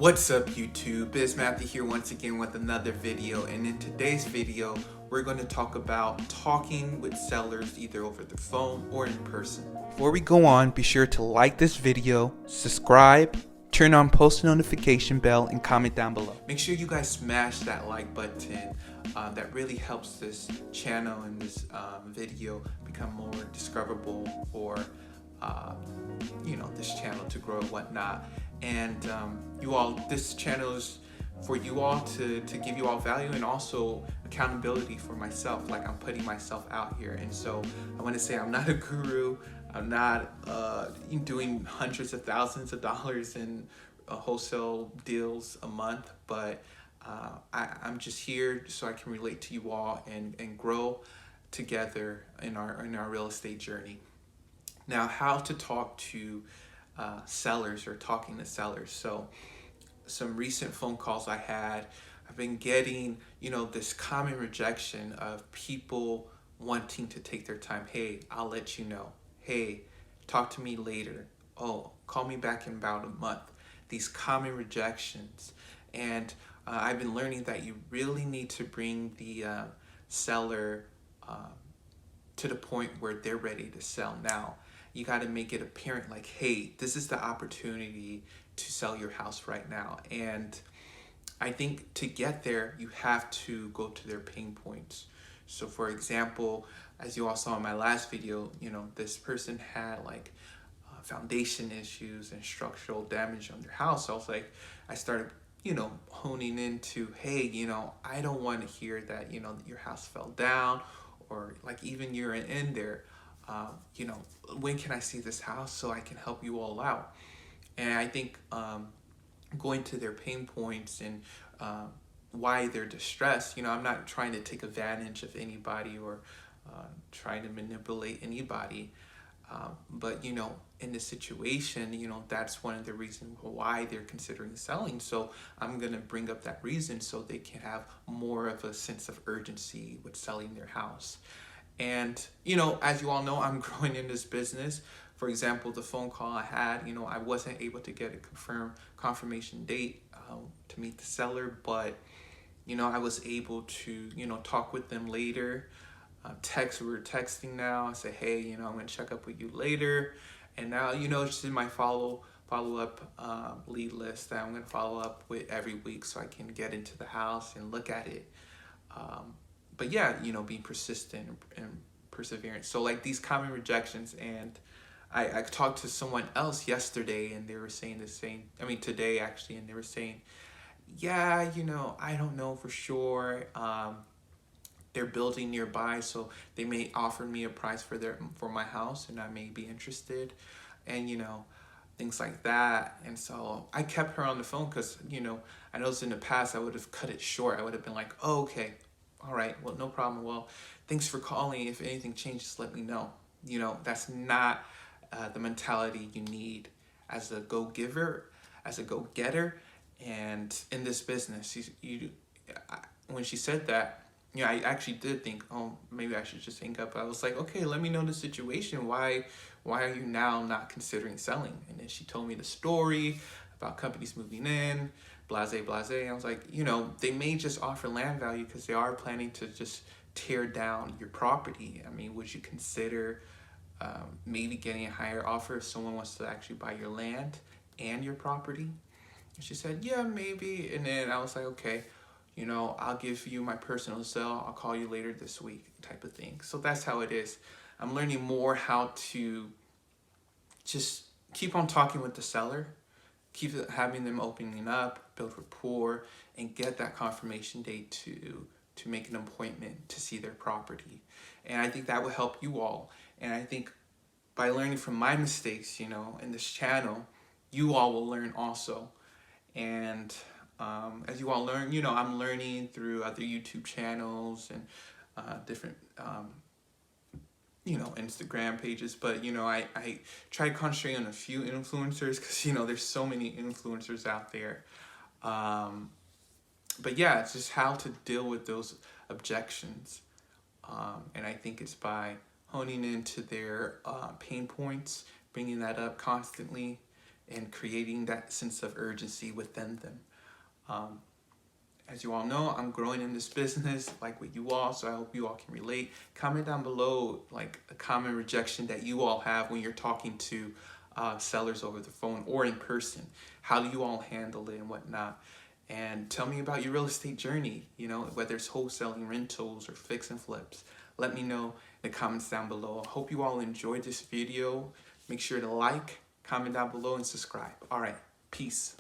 What's up YouTube? It's Matthew here once again with another video, and in today's video we're going to talk about talking with sellers either over the phone or in person. Before we go on, be sure to like this video, subscribe, turn on post notification bell, and comment down below. Make sure you guys smash that like button. That really helps this channel and this video become more discoverable for this channel to grow and whatnot. And you all, this channel is for you all to give you all value and also accountability for myself. Like, I'm putting myself out here, and so I want to say I'm not a guru. I'm not doing hundreds of thousands of dollars in wholesale deals a month, but I'm just here so I can relate to you all and grow together in our real estate journey. Now, how to talk to sellers or talking to sellers. So some recent phone calls I had, I've been getting, this common rejection of people wanting to take their time. Hey, I'll let you know. Hey, talk to me later. Oh, call me back in about a month. These common rejections. And I've been learning that you really need to bring the seller to the point where they're ready to sell now. You got to make it apparent, like, hey, this is the opportunity to sell your house right now. And I think to get there, you have to go to their pain points. So for example, as you all saw in my last video, this person had like foundation issues and structural damage on their house. So I started, honing into, hey, I don't want to hear that, your house fell down, or like even you're in there. When can I see this house so I can help you all out? And I think going to their pain points and why they're distressed, I'm not trying to take advantage of anybody or trying to manipulate anybody. But, in this situation, that's one of the reasons why they're considering selling. So I'm going to bring up that reason so they can have more of a sense of urgency with selling their house. And, as you all know, I'm growing in this business. For example, the phone call I had, I wasn't able to get a confirmation date to meet the seller, but, I was able to, talk with them later. We were texting now. I say, hey, I'm going to check up with you later. And now, it's in my follow-up lead list that I'm going to follow up with every week so I can get into the house and look at it. But yeah, being persistent and perseverance. So like these common rejections, and I talked to someone else yesterday and they were saying the same, today actually, and they were saying, yeah, I don't know for sure. They're building nearby, so they may offer me a price for my house and I may be interested, and things like that. And so I kept her on the phone because, I noticed in the past I would have cut it short. I would have been like, oh, okay. All right, well, no problem. Well, thanks for calling. If anything changes, let me know. That's not the mentality you need as a go-giver, as a go-getter, and in this business. When she said that, I actually did think, oh, maybe I should just hang up. I was like, okay, let me know the situation. Why are you now not considering selling? And then she told me the story about companies moving in, blase. I was like, they may just offer land value because they are planning to just tear down your property. Would you consider maybe getting a higher offer if someone wants to actually buy your land and your property? And she said, yeah, maybe. And then I was like, okay, I'll give you my personal cell. I'll call you later this week, type of thing. So that's how it is. I'm learning more how to just keep on talking with the seller, keep having them opening up, build rapport, and get that confirmation date to make an appointment to see their property. And I think that will help you all. And I think by learning from my mistakes, in this channel, you all will learn also. And as you all learn, I'm learning through other YouTube channels and different Instagram pages, but I try to concentrate on a few influencers because there's so many influencers out there. But yeah, it's just how to deal with those objections, and I think it's by honing into their pain points, bringing that up constantly, and creating that sense of urgency within them. As you all know, I'm growing in this business like with you all, so I hope you all can relate. Comment down below like a common rejection that you all have when you're talking to sellers over the phone or in person. How do you all handle it and whatnot? And tell me about your real estate journey, you know, whether it's wholesaling, rentals, or fix and flips. Let me know in the comments down below. I hope you all enjoyed this video. Make sure to like, comment down below, and subscribe. All right, peace.